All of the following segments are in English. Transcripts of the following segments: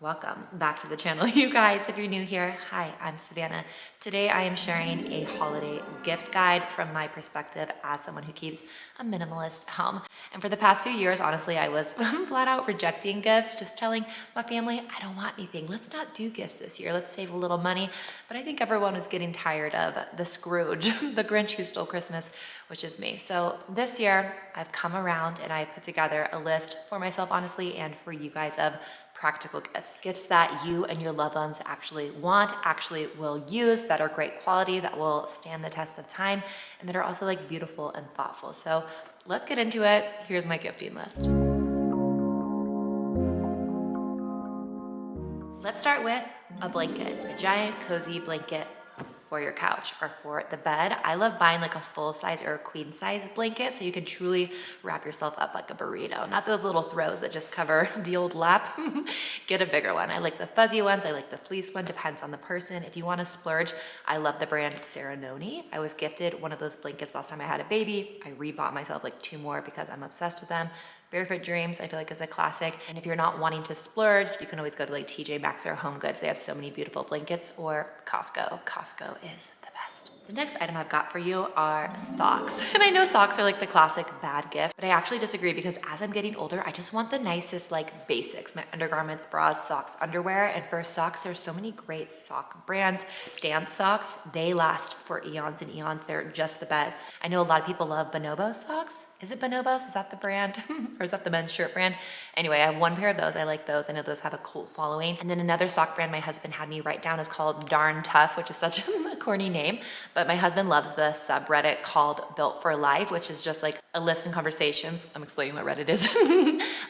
Welcome back to the channel, you guys. If you're new here, hi, I'm Savannah. Today I am sharing a holiday gift guide from my perspective as someone who keeps a minimalist home. And for the past few years, honestly, I was flat out rejecting gifts, just telling my family, I don't want anything. Let's not do gifts this year. Let's save a little money. But I think everyone was getting tired of the Scrooge, the Grinch who stole Christmas, which is me. So this year I've come around and I put together a list for myself, honestly, and for you guys of practical gifts. Gifts that you and your loved ones actually want, actually will use, that are great quality, that will stand the test of time, and that are also like beautiful and thoughtful. So let's get into it. Here's my gifting list. Let's start with a blanket, a giant cozy blanket for your couch or for the bed. I love buying like a full size or a queen size blanket so you can truly wrap yourself up like a burrito. Not those little throws that just cover the old lap. Get a bigger one. I like the fuzzy ones. I like the fleece one, depends on the person. If you want to splurge, I love the brand Serenoni. I was gifted one of those blankets last time I had a baby. I rebought myself like 2 more because I'm obsessed with them. Barefoot Dreams, I feel like is a classic. And if you're not wanting to splurge, you can always go to like TJ Maxx or Home Goods. They have so many beautiful blankets, or Costco. Costco is the best. The next item I've got for you are socks. And I know socks are like the classic bad gift, but I actually disagree because as I'm getting older, I just want the nicest like basics, my undergarments, bras, socks, underwear. And for socks, there's so many great sock brands. Stance socks, they last for eons and eons. They're just the best. I know a lot of people love Bonobo socks. Is it Bonobos? Is that the brand? Or is that the men's shirt brand? Anyway, I have 1 pair of those. I like those. I know those have a cult following. And then another sock brand my husband had me write down is called Darn Tough, which is such a corny name. But my husband loves the subreddit called Built for Life, which is just like a list and conversations. I'm explaining what Reddit is.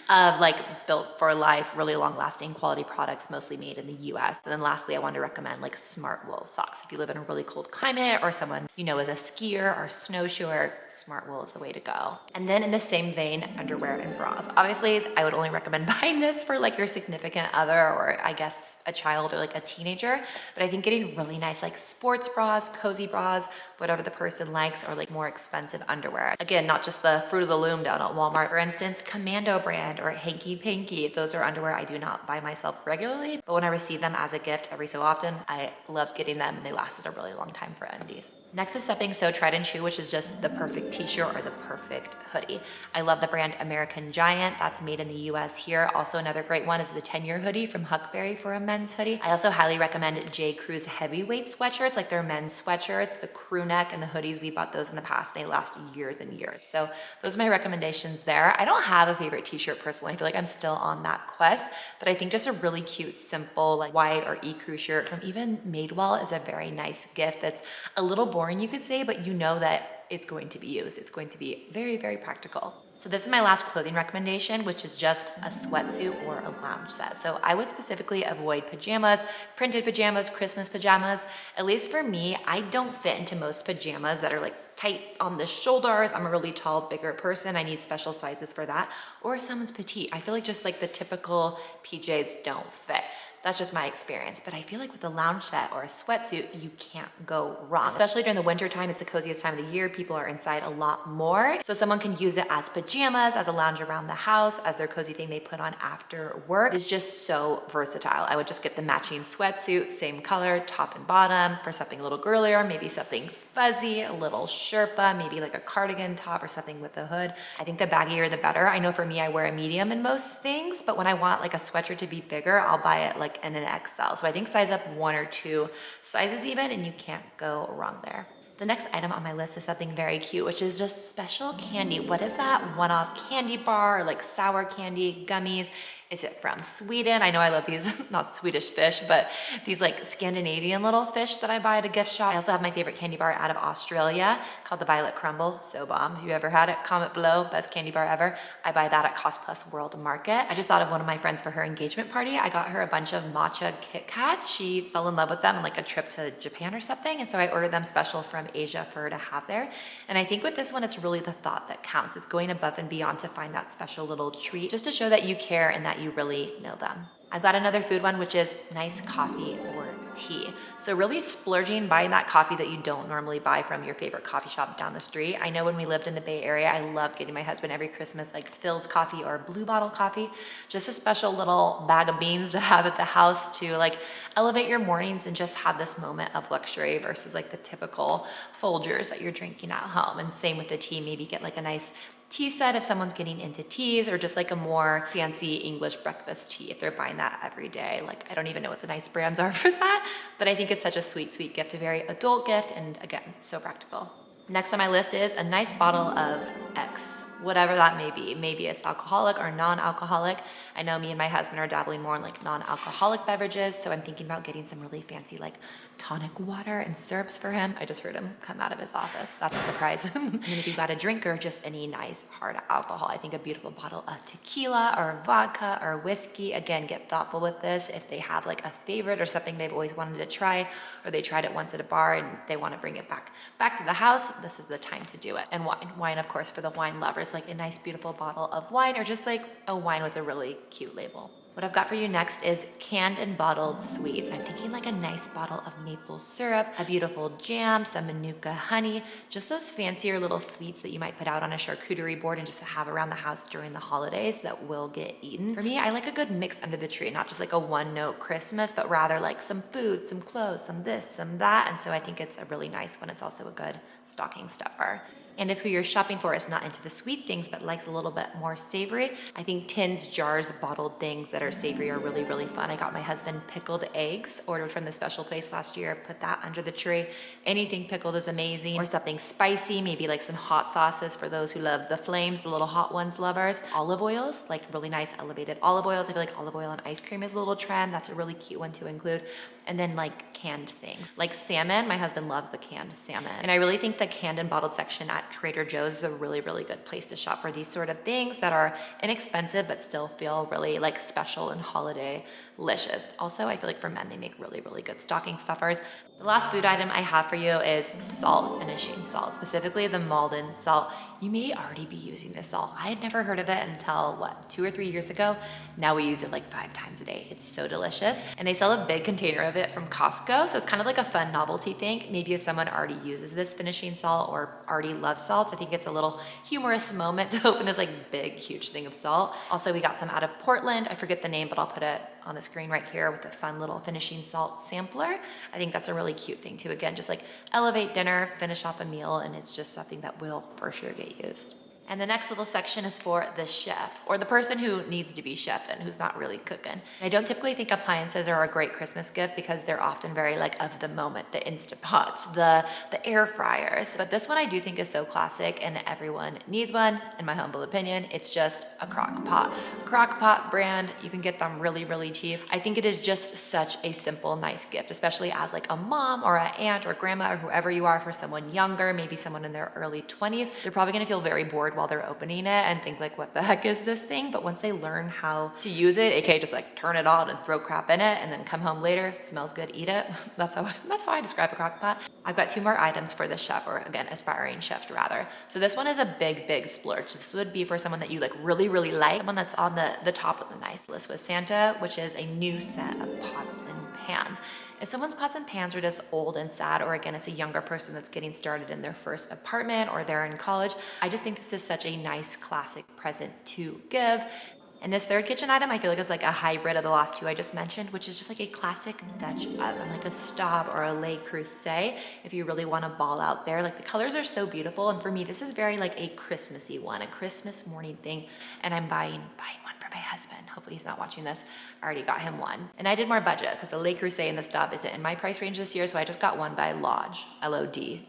Of like Built for Life, really long lasting quality products, mostly made in the US. And then lastly, I want to recommend like Smart Wool socks. If you live in a really cold climate or someone you know is a skier or snowshoer, Smart Wool is the way to go. And then in the same vein, underwear and bras. Obviously, I would only recommend buying this for like your significant other or I guess a child or like a teenager. But I think getting really nice like sports bras, cozy bras, whatever the person likes, or like more expensive underwear. Again, not just the Fruit of the Loom down at Walmart. For instance, Commando brand or Hanky Panky. Those are underwear I do not buy myself regularly, but when I receive them as a gift every so often, I loved getting them and they lasted a really long time for undies. Next is something so tried and true, which is just the perfect t-shirt or the perfect hoodie. I love the brand American Giant. That's made in the US here. Also another great one is the 10-year hoodie from Huckberry for a men's hoodie. I also highly recommend J. Crew's heavyweight sweatshirts, like their men's sweatshirts, the crew neck and the hoodies. We bought those in the past. They last years and years. So those are my recommendations there. I don't have a favorite t-shirt personally. I feel like I'm still on that quest, but I think just a really cute, simple, like white or ecru shirt from even Madewell is a very nice gift that's a little boring, you could say, but you know that it's going to be used. It's going to be very, very practical. So this is my last clothing recommendation, which is just a sweatsuit or a lounge set. So I would specifically avoid pajamas, printed pajamas, Christmas pajamas. At least for me, I don't fit into most pajamas that are like tight on the shoulders. I'm a really tall, bigger person. I need special sizes for that. Or someone's petite. I feel like just like the typical PJs don't fit. That's just my experience. But I feel like with a lounge set or a sweatsuit, you can't go wrong. Especially during the winter time, it's the coziest time of the year. People are inside a lot more. So someone can use it as pajamas, as a lounge around the house, as their cozy thing they put on after work. It's just so versatile. I would just get the matching sweatsuit, same color, top and bottom, for something a little girlier, maybe something fuzzy, a little Sherpa, maybe like a cardigan top or something with a hood. I think the baggier the better. I know for me, I wear a medium in most things, but when I want like a sweatshirt to be bigger, I'll buy it like in an XL. So I think size up 1 or 2 sizes even, and you can't go wrong there. The next item on my list is something very cute, which is just special candy. What is that one-off candy bar or like sour candy, gummies? Is it from Sweden? I know I love these, not Swedish fish, but these like Scandinavian little fish that I buy at a gift shop. I also have my favorite candy bar out of Australia called the Violet Crumble. So bomb. If you've ever had it, comment below. Best candy bar ever. I buy that at Cost Plus World Market. I just thought of one of my friends for her engagement party. I got her a bunch of matcha Kit Kats. She fell in love with them on like a trip to Japan or something. And so I ordered them special from Asia for her to have there. And I think with this one, it's really the thought that counts. It's going above and beyond to find that special little treat, just to show that you care and that you really know them. I've got another food one, which is nice coffee or tea. So really splurging, buying that coffee that you don't normally buy from your favorite coffee shop down the street. I know when we lived in the Bay Area, I loved getting my husband every Christmas like Phil's coffee or Blue Bottle coffee, just a special little bag of beans to have at the house to like elevate your mornings and just have this moment of luxury versus like the typical Folgers that you're drinking at home. And same with the tea, maybe get like a nice tea set if someone's getting into teas, or just like a more fancy English breakfast tea if they're buying that every day. Like, I don't even know what the nice brands are for that, but I think it's such a sweet, sweet gift, a very adult gift, and again, so practical. Next on my list is a nice bottle of X, whatever that may be. Maybe it's alcoholic or non-alcoholic. I know me and my husband are dabbling more in like non-alcoholic beverages, so I'm thinking about getting some really fancy like tonic water and syrups for him. I just heard him come out of his office. That's a surprise. And if you've got a drinker, just any nice hard alcohol. I think a beautiful bottle of tequila or vodka or whiskey. Again, get thoughtful with this. If they have like a favorite or something they've always wanted to try, or they tried it once at a bar and they want to bring it back to the house, this is the time to do it. And wine, of course, for the wine lovers, like a nice beautiful bottle of wine, or just like a wine with a really cute label. What I've got for you next is canned and bottled sweets. I'm thinking like a nice bottle of maple syrup, a beautiful jam, some Manuka honey, just those fancier little sweets that you might put out on a charcuterie board and just have around the house during the holidays that will get eaten. For me, I like a good mix under the tree, not just like a one-note Christmas, but rather like some food, some clothes, some this, some that. And so I think it's a really nice one. It's also a good stocking stuffer. And if who you're shopping for is not into the sweet things but likes a little bit more savory, I think tins, jars, bottled things that are savory are really, really fun. I got my husband pickled eggs, ordered from the special place last year, put that under the tree. Anything pickled is amazing. Or something spicy, maybe like some hot sauces for those who love the flames, the little hot ones lovers. Olive oils, like really nice elevated olive oils. I feel like olive oil and ice cream is a little trend. That's a really cute one to include. And then like canned things, like salmon. My husband loves the canned salmon. And I really think the canned and bottled section at Trader Joe's is a really, really good place to shop for these sort of things that are inexpensive but still feel really like special and holiday-licious. Also, I feel like for men, they make really, really good stocking stuffers. The last food item I have for you is salt, finishing salt, specifically the Malden salt. You may already be using this salt. I had never heard of it until 2 or 3 years ago. Now we use it like 5 times a day. It's so delicious. And they sell a big container of it from Costco. So it's kind of like a fun novelty thing. Maybe if someone already uses this finishing salt or already loves salt, I think it's a little humorous moment to open this like big, huge thing of salt. Also, we got some out of Portland. I forget the name, but I'll put it on the screen right here with a fun little finishing salt sampler. I think that's a really cute thing too. Again, just like elevate dinner, finish off a meal, and it's just something that will for sure get used. And the next little section is for the chef, or the person who needs to be chefing, who's not really cooking. I don't typically think appliances are a great Christmas gift because they're often very like of the moment, the Instant Pots, the air fryers. But this one I do think is so classic and everyone needs one, in my humble opinion. It's just a crock pot. Crock pot brand, you can get them really, really cheap. I think it is just such a simple, nice gift, especially as like a mom or an aunt or grandma or whoever you are for someone younger, maybe someone in their early 20s. They're probably gonna feel very bored while they're opening it and think like, what the heck is this thing? But once they learn how to use it, aka just like turn it on and throw crap in it and then come home later, smells good, eat it. That's how I describe a crock pot. I've got 2 more items for the chef, or again, aspiring chef rather. So this one is a big, big splurge. This would be for someone that you like really, really like, someone that's on the top of the nice list with Santa, which is a new set of pots and pans. If someone's pots and pans are just old and sad, or again, it's a younger person that's getting started in their first apartment or they're in college, I just think this is such a nice classic present to give. And this third kitchen item, I feel like is like a hybrid of the last 2 I just mentioned, which is just like a classic Dutch oven, like a Staub or a Le Creuset, if you really want to ball out there. Like the colors are so beautiful. And for me, this is very like a Christmassy one, a Christmas morning thing. And I'm buying one for my husband. Hopefully he's not watching this. I already got him one. And I did more budget because the Le Creuset and the Staub isn't in my price range this year. So I just got one by Lodge, Lodge,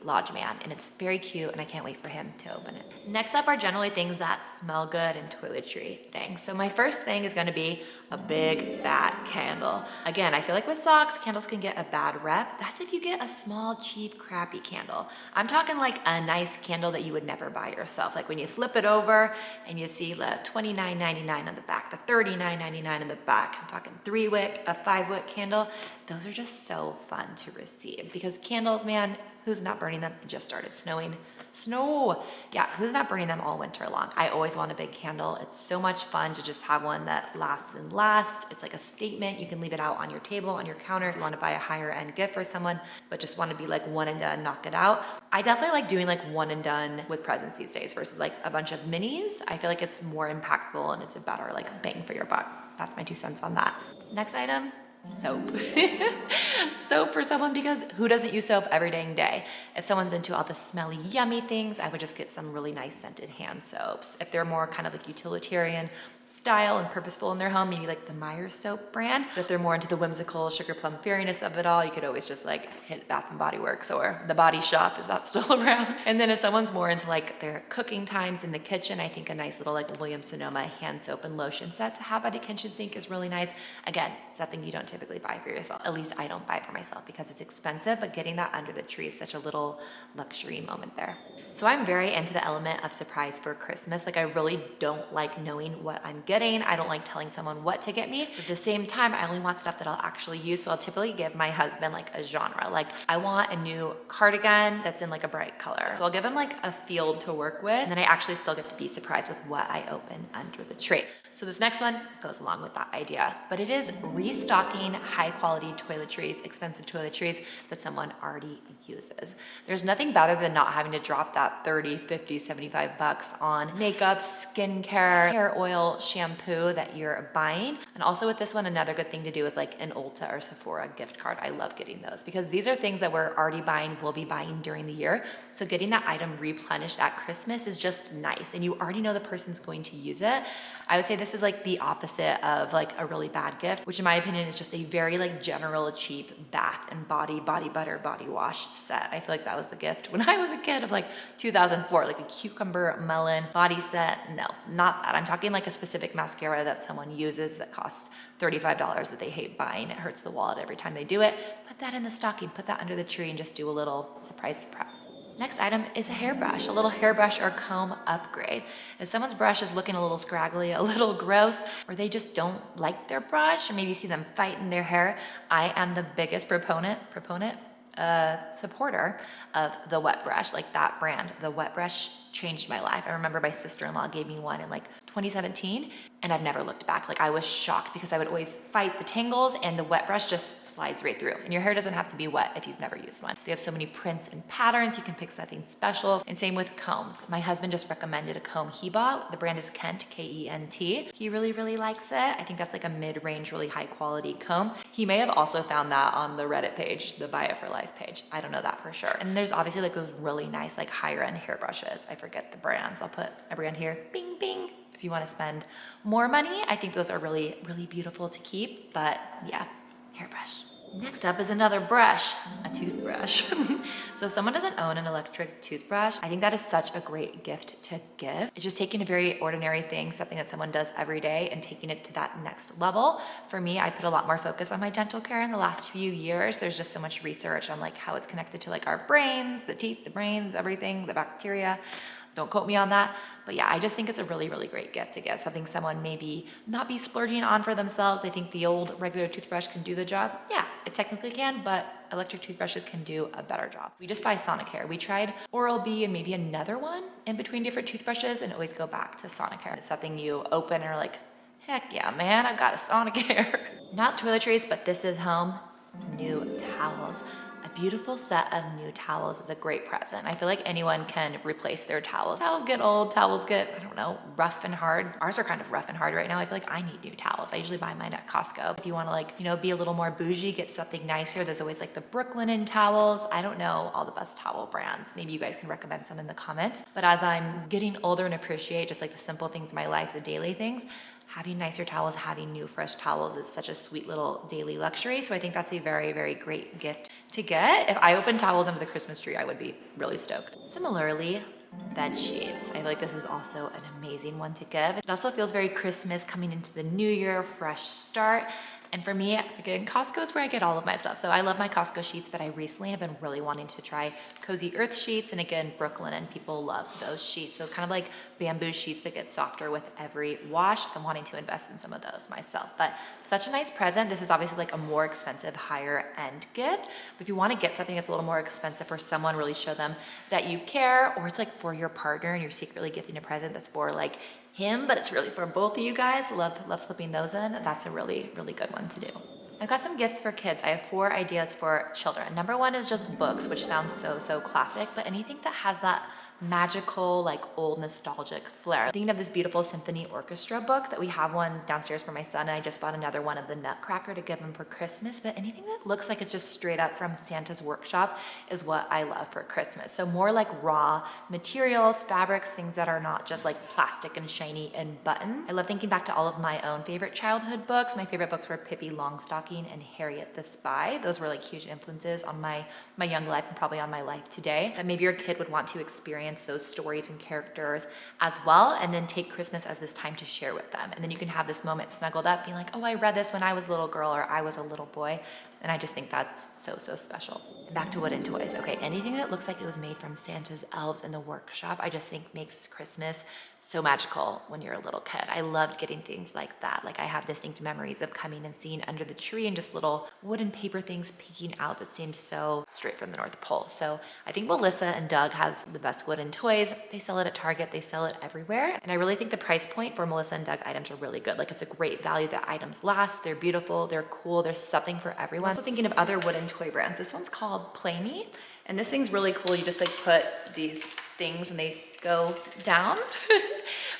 Lodge Man. And it's very cute and I can't wait for him to open it. Next up are generally things that smell good and toiletry things. So my first thing is going to be a big fat candle. Again, I feel like with socks, candles can get a bad rep. That's if you get a small, cheap, crappy candle. I'm talking like a nice candle that you would never buy yourself. Like when you flip it over and you see the $29.99 on the back, the $39.99 on the back. I'm talking 3-wick, a 5-wick candle. Those are just so fun to receive because candles, man, who's not burning them? It just started snowing. Snow. Yeah, who's not burning them all winter long? I always want a big candle. It's so much fun to just have one that lasts and lasts. It's like a statement. You can leave it out on your table, on your counter if you want to buy a higher end gift for someone, but just want to be like one and done, knock it out. I definitely like doing like one and done with presents these days versus like a bunch of minis. I feel like it's more impactful and it's a better like bang for your buck. That's my 2 cents on that. Next item, soap. Soap for someone, because who doesn't use soap every dang day? If someone's into all the smelly, yummy things, I would just get some really nice scented hand soaps. If they're more kind of like utilitarian style and purposeful in their home, maybe like the Myers soap brand. But if they're more into the whimsical sugar plum fairiness of it all, you could always just like hit Bath and Body Works or the Body Shop. Is that still around? And then if someone's more into like their cooking times in the kitchen, I think a nice little like Williams-Sonoma hand soap and lotion set to have at a kitchen sink is really nice. Again, something you don't typically buy for yourself. At least I don't buy for myself because it's expensive, but getting that under the tree is such a little luxury moment there. So I'm very into the element of surprise for Christmas. Like I really don't like knowing what I'm getting. I don't like telling someone what to get me. But at the same time, I only want stuff that I'll actually use. So I'll typically give my husband like a genre. Like I want a new cardigan that's in like a bright color. So I'll give him like a field to work with. And then I actually still get to be surprised with what I open under the tree. So this next one goes along with that idea, but it is restocking high quality toiletries, expensive toiletries that someone already uses. There's nothing better than not having to drop that 30, 50, 75 bucks on makeup, skincare, hair oil, shampoo that you're buying. And also with this one, another good thing to do is like an Ulta or Sephora gift card. I love getting those because these are things that we're already buying, will be buying during the year. So getting that item replenished at Christmas is just nice. And you already know the person's going to use it. I would say this is like the opposite of like a really bad gift, which in my opinion is just a very like general cheap bath and body butter, body wash set. I feel like that was the gift when I was a kid of like 2004, like a cucumber melon body set. No, not that. I'm talking like a specific mascara that someone uses that costs $35 that they hate buying. It hurts the wallet every time they do it. Put that in the stocking, put that under the tree and just do a little surprise. Next item is a hairbrush, a little hairbrush or comb upgrade. If someone's brush is looking a little scraggly, a little gross, or they just don't like their brush, or maybe you see them fight in their hair, I am the biggest supporter of the wet brush, like that brand. The wet brush changed my life. I remember my sister-in-law gave me one in like 2017 and I've never looked back. Like I was shocked because I would always fight the tangles and the wet brush just slides right through. And your hair doesn't have to be wet if you've never used one. They have so many prints and patterns. You can pick something special. And same with combs. My husband just recommended a comb he bought. The brand is Kent, K-E-N-T. He really, really likes it. I think that's like a mid-range, really high quality comb. He may have also found that on the Reddit page, the Buy It for Life page. I don't know that for sure. And there's obviously like those really nice, like higher end hairbrushes. I forget the brands. I'll put a brand here, bing, bing. If you want to spend more money, I think those are really, really beautiful to keep, but yeah, hairbrush. Next up is another brush, a toothbrush. So if someone doesn't own an electric toothbrush, I think that is such a great gift to give. It's just taking a very ordinary thing, something that someone does every day, and taking it to that next level. For me, I put a lot more focus on my dental care in the last few years. There's just so much research on like how it's connected to like our brains, the teeth, the brains, everything, the bacteria. Don't quote me on that. But yeah, I just think it's a really, really great gift to give. Something someone maybe not be splurging on for themselves. They think the old regular toothbrush can do the job. Yeah, it technically can, but electric toothbrushes can do a better job. We just buy Sonicare. We tried Oral-B and maybe another one in between different toothbrushes and always go back to Sonicare. It's something you open and are like, heck yeah, man, I got a Sonicare. Not toiletries, but this is home. New towels. A beautiful set of new towels is a great present. I feel like anyone can replace their towels. Towels get old, towels get, I don't know, rough and hard. Ours are kind of rough and hard right now. I feel like I need new towels. I usually buy mine at Costco. If you want to like, be a little more bougie, get something nicer. There's always like the Brooklinen towels. I don't know all the best towel brands. Maybe you guys can recommend some in the comments. But as I'm getting older and appreciate just like the simple things in my life, the daily things, having nicer towels, having new fresh towels is such a sweet little daily luxury. So I think that's a very, very great gift to get. If I opened towels under the Christmas tree, I would be really stoked. Similarly, bed sheets. I feel like this is also an amazing one to give. It also feels very Christmas coming into the new year, fresh start. And for me, again, Costco is where I get all of my stuff. So I love my Costco sheets, but I recently have been really wanting to try Cozy Earth sheets. And again, Brooklyn, and people love those sheets. Those kind of like bamboo sheets that get softer with every wash. I'm wanting to invest in some of those myself. But such a nice present. This is obviously like a more expensive, higher end gift. But if you want to get something that's a little more expensive for someone, really show them that you care, or it's like for your partner and you're secretly gifting a present that's for like him, but it's really for both of you guys. Love slipping those in. That's a really, really good one to do. I've got some gifts for kids. I have 4 ideas for children. Number 1 is just books, which sounds so classic, but anything that has that magical, like old nostalgic flair. I'm thinking of this beautiful symphony orchestra book that we have one downstairs for my son, and I just bought another one of the Nutcracker to give him for Christmas. But anything that looks like it's just straight up from Santa's workshop is what I love for Christmas. So more like raw materials, fabrics, things that are not just like plastic and shiny and buttons. I love thinking back to all of my own favorite childhood books. My favorite books were Pippi Longstocking and Harriet the Spy. Those were like huge influences on my young life and probably on my life today. That maybe your kid would want to experience those stories and characters as well, and then take Christmas as this time to share with them. And then you can have this moment snuggled up being like, oh, I read this when I was a little girl or I was a little boy. And I just think that's so special. And back to wooden toys. Okay, anything that looks like it was made from Santa's elves in the workshop, I just think makes Christmas so magical when you're a little kid. I loved getting things like that. Like I have distinct memories of coming and seeing under the tree and just little wooden paper things peeking out that seemed so straight from the North Pole. So I think Melissa and Doug has the best wooden toys. They sell it at Target, they sell it everywhere. And I really think the price point for Melissa and Doug items are really good. Like it's a great value. The items last, they're beautiful, they're cool, there's something for everyone. I'm also thinking of other wooden toy brands. This one's called Play Me, and this thing's really cool. You just like put these things and they go down.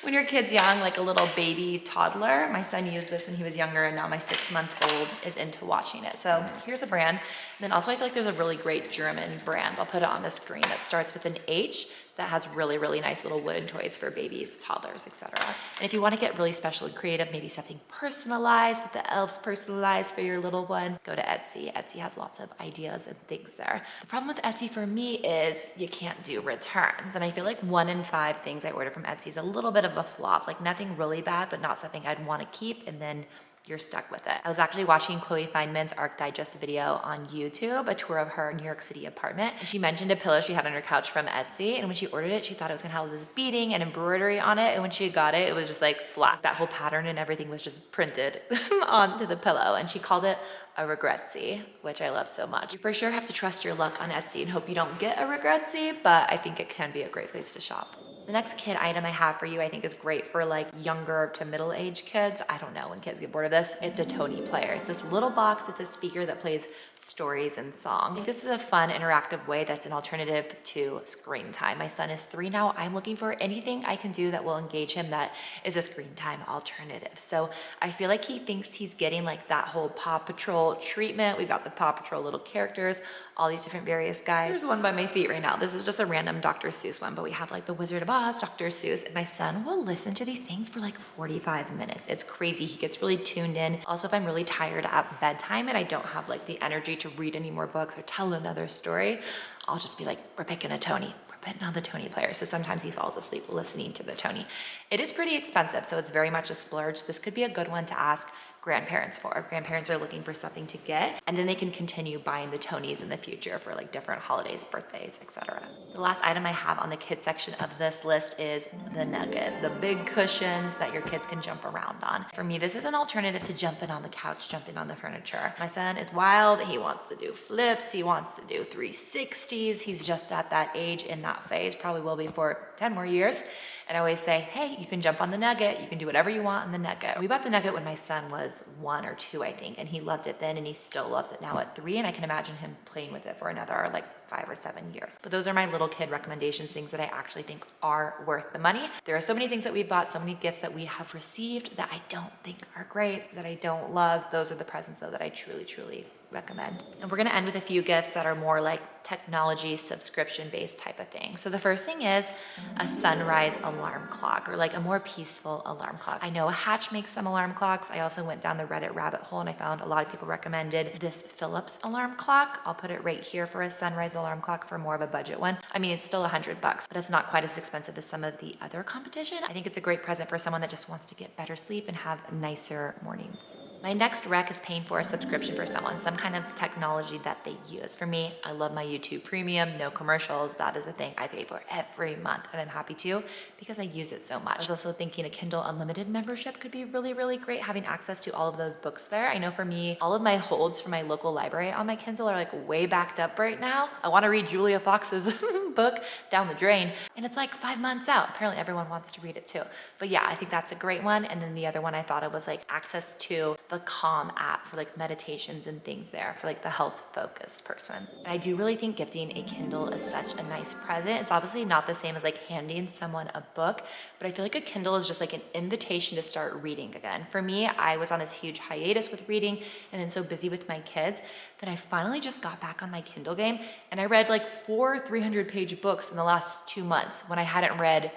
When your kid's young, like a little baby toddler, my son used this when he was younger, and now my 6-month-old is into watching it. So here's a brand. And then also I feel like there's a really great German brand. I'll put it on the screen that starts with an H that has really, really nice little wooden toys for babies, toddlers, etc. And if you want to get really special and creative, maybe something personalized, that the elves personalized for your little one, go to Etsy. Etsy has lots of ideas and things there. The problem with Etsy for me is you can't do returns. And I feel like 1 in 5 things I order from Etsy is a little bit of a flop. Like nothing really bad, but not something I'd want to keep, and then you're stuck with it. I was actually watching Chloe Feynman's Arc Digest video on YouTube, a tour of her New York City apartment. And she mentioned a pillow she had on her couch from Etsy. And when she ordered it, she thought it was gonna have this beading and embroidery on it. And when she got it, it was just like flat. That whole pattern and everything was just printed onto the pillow. And she called it a regretsy, which I love so much. You for sure have to trust your luck on Etsy and hope you don't get a regretsy, but I think it can be a great place to shop. The next kid item I have for you, I think is great for like younger to middle-aged kids. I don't know when kids get bored of this. It's a Tony player. It's this little box. It's a speaker that plays stories and songs. I think this is a fun, interactive way that's an alternative to screen time. My son is 3 now. I'm looking for anything I can do that will engage him that is a screen time alternative. So I feel like he thinks he's getting like that whole Paw Patrol treatment. We've got the Paw Patrol little characters, all these different various guys. There's one by my feet right now. This is just a random Dr. Seuss one, but we have like the Wizard of Oz, Dr. Seuss, and my son will listen to these things for like 45 minutes. It's crazy. He gets really tuned in. Also, if I'm really tired at bedtime and I don't have like the energy to read any more books or tell another story, I'll just be like, we're picking a Tony. We're putting on the Tony player. So sometimes he falls asleep listening to the Tony. It is pretty expensive, so it's very much a splurge. This could be a good one to ask grandparents for. If grandparents are looking for something to get, and then they can continue buying the Tonys in the future for like different holidays, birthdays, etc. The last item I have on the kids section of this list is the Nugget, the big cushions that your kids can jump around on. For me, this is an alternative to jumping on the couch, jumping on the furniture. My son is wild. He wants to do flips. He wants to do 360s. He's just at that age in that phase, probably will be for 10 more years. And I always say, hey, you can jump on the Nugget. You can do whatever you want on the Nugget. We bought the Nugget when my son was 1 or 2, I think, and he loved it then, and he still loves it now at 3, and I can imagine him playing with it for another like 5 or 7 years. But those are my little kid recommendations, things that I actually think are worth the money. There are so many things that we've bought, so many gifts that we have received that I don't think are great, that I don't love. Those are the presents though that I truly recommend. And we're gonna end with a few gifts that are more like technology subscription-based type of thing. So the first thing is a sunrise alarm clock, or like a more peaceful alarm clock. I know Hatch makes some alarm clocks. I also went down the Reddit rabbit hole and I found a lot of people recommended this Philips alarm clock. I'll put it right here for a sunrise alarm clock for more of a budget one. I mean, it's still $100, but it's not quite as expensive as some of the other competition. I think it's a great present for someone that just wants to get better sleep and have nicer mornings. My next rec is paying for a subscription for someone, some kind of technology that they use. For me, I love my YouTube Premium, no commercials. That is a thing I pay for every month, and I'm happy to because I use it so much. I was also thinking a Kindle Unlimited membership could be really, really great, having access to all of those books there. I know for me, all of my holds from my local library on my Kindle are like way backed up right now. I want to read Julia Fox's book down the drain, and it's like 5 months out. Apparently everyone wants to read it too. But yeah, I think that's a great one. And then the other one I thought of was like access to the Calm app for like meditations and things there for like the health focused person. And I do really think gifting a Kindle is such a nice present. It's obviously not the same as like handing someone a book, but I feel like a Kindle is just like an invitation to start reading again. For me, I was on this huge hiatus with reading and then so busy with my kids that I finally just got back on my Kindle game, and I read like 4 300-page books in the last 2 months when I'd read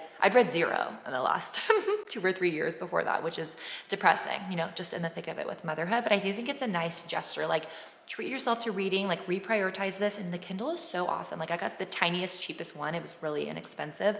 0 in the last 2 or 3 years before that, which is depressing, you know, just in the thick of it with motherhood. But I do think it's a nice gesture, like treat yourself to reading, like reprioritize this. And the Kindle is so awesome. Like I got the tiniest, cheapest one. It was really inexpensive.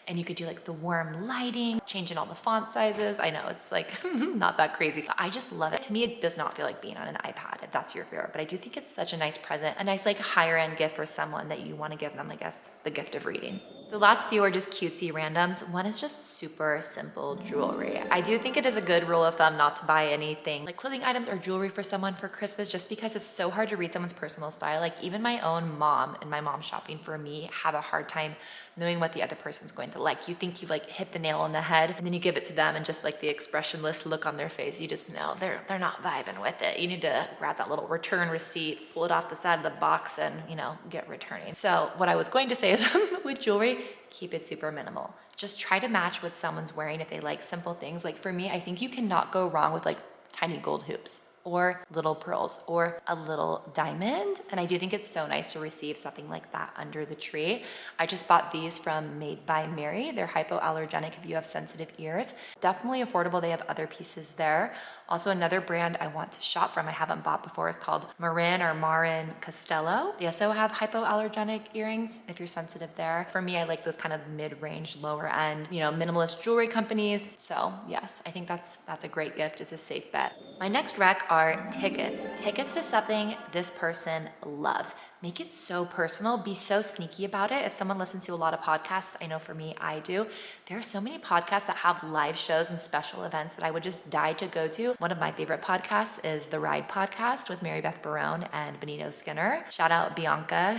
And you could do like the warm lighting, changing all the font sizes. I know it's like not that crazy. But I just love it. To me, it does not feel like being on an iPad if that's your favorite. But I do think it's such a nice present, a nice like higher end gift for someone that you want to give them, I guess, the gift of reading. The last few are just cutesy randoms. One is just super simple jewelry. I do think it is a good rule of thumb not to buy anything like clothing items or jewelry for someone for Christmas, just because it's so hard to read someone's personal style. Like even my own mom and my mom shopping for me have a hard time knowing what the other person's going to like. You think you've like hit the nail on the head, and then you give it to them and just like the expressionless look on their face, you just know they're not vibing with it. You need to grab that little return receipt, pull it off the side of the box, and you know, get returning. So what I was going to say is with jewelry, keep it super minimal. Just try to match what someone's wearing if they like simple things. Like for me, I think you cannot go wrong with like tiny gold hoops or little pearls or a little diamond. And I do think it's so nice to receive something like that under the tree. I just bought these from Made by Mary. They're hypoallergenic if you have sensitive ears. Definitely affordable. They have other pieces there. Also another brand I want to shop from, I haven't bought before, is called Marin Costello. They also have hypoallergenic earrings if you're sensitive there. For me, I like those kind of mid-range, lower end, you know, minimalist jewelry companies. So yes, I think that's a great gift. It's a safe bet. My next rec are tickets. Tickets to something this person loves. Make it so personal. Be so sneaky about it. If someone listens to a lot of podcasts, I know for me, I do. There are so many podcasts that have live shows and special events that I would just die to go to. One of my favorite podcasts is The Ride Podcast with Mary Beth Barone and Benito Skinner. Shout out Bianca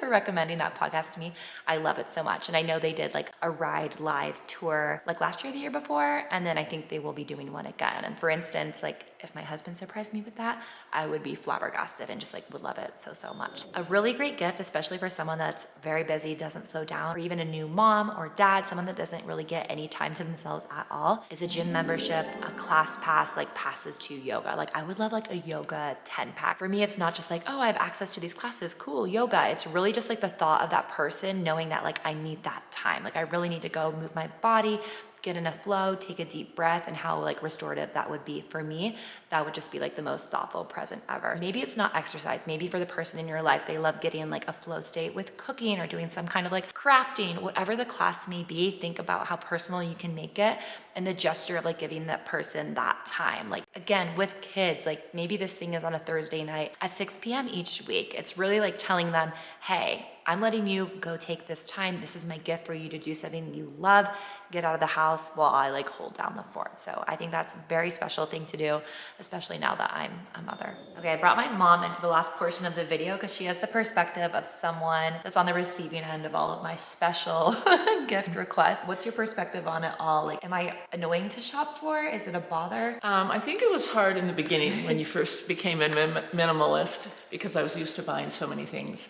for recommending that podcast to me. I love it so much. And I know they did like a Ride live tour like last year or the year before. And then I think they will be doing one again. And for instance, like if my husband surprised me with that, I would be flabbergasted and just like would love it so much. A really great gift, especially for someone that's very busy, doesn't slow down, or even a new mom or dad, someone that doesn't really get any time to themselves at all, is a gym membership, a class pass, like passes to yoga. Like I would love like a yoga 10-pack. For me, it's not just like, oh, I have access to these classes, cool, yoga. It's really just like the thought of that person knowing that like I need that time. Like I really need to go move my body, get in a flow, take a deep breath, and how like restorative that would be for me. That would just be like the most thoughtful present ever. Maybe it's not exercise. Maybe for the person in your life, they love getting in like a flow state with cooking or doing some kind of like crafting, whatever the class may be. Think about how personal you can make it and the gesture of like giving that person that time. Like again, with kids, like maybe this thing is on a Thursday night at 6 p.m. each week. It's really like telling them, hey, I'm letting you go take this time. This is my gift for you to do something you love. Get out of the house while I like hold down the fort. So I think that's a very special thing to do, especially now that I'm a mother. Okay, I brought my mom into the last portion of the video because she has the perspective of someone that's on the receiving end of all of my special gift requests. What's your perspective on it all? Like, am I annoying to shop for? Is it a bother? I think it was hard in the beginning when you first became a minimalist because I was used to buying so many things.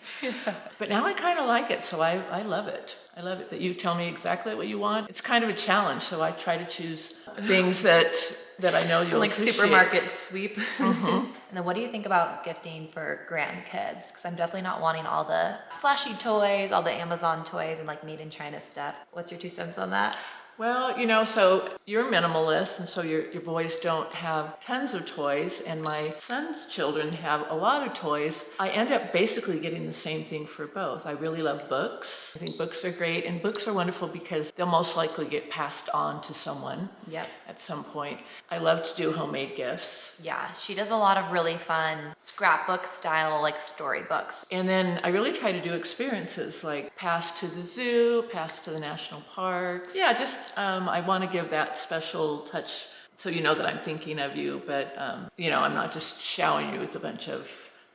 But now I kind of like it, so I love it. I love it that you tell me exactly what you want. It's kind of a challenge, so I try to choose things that I know you'll like appreciate. Supermarket sweep. And then what do you think about gifting for grandkids? Because I'm definitely not wanting all the flashy toys, all the Amazon toys and like made in China stuff. What's your 2 cents on that? Well, you know, so you're a minimalist, and so your boys don't have tons of toys, and my son's children have a lot of toys. I end up basically getting the same thing for both. I really love books. I think books are great, and books are wonderful because they'll most likely get passed on to someone Yep. at some point. I love to do homemade gifts. Yeah, she does a lot of really fun scrapbook style, like storybooks. And then I really try to do experiences like pass to the zoo, pass to the national parks. Yeah, just I want to give that special touch so you know that I'm thinking of you, but you know, I'm not just showering you with a bunch of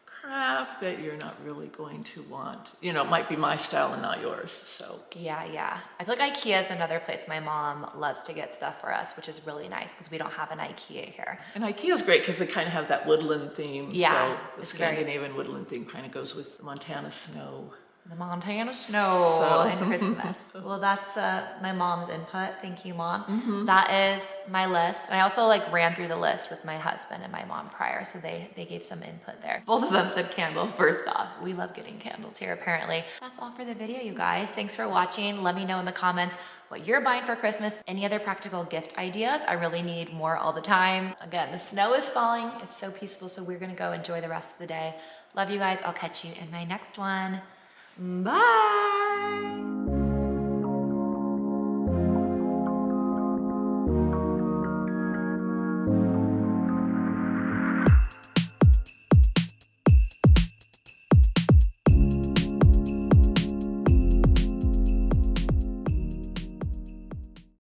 crap that you're not really going to want. You know, it might be my style and not yours, so. Yeah. I feel like IKEA is another place my mom loves to get stuff for us, which is really nice because we don't have an IKEA here. And IKEA's great because they kind of have that woodland theme. Yeah, So the it's very- Scandinavian woodland theme kind of goes with Montana snow. The Montana snow So- and Christmas. Well, that's my mom's input. Thank you, Mom. That is my list. And I also like ran through the list with my husband and my mom prior, so they gave some input there. Both of them said candle first off. We love getting candles here apparently. That's all for the video, you guys. Thanks for watching. Let me know in the comments what you're buying for Christmas. Any other practical gift ideas? I really need more all the time. Again, the snow is falling. It's so peaceful, so we're gonna go enjoy the rest of the day. Love you guys. I'll catch you in my next one. Bye.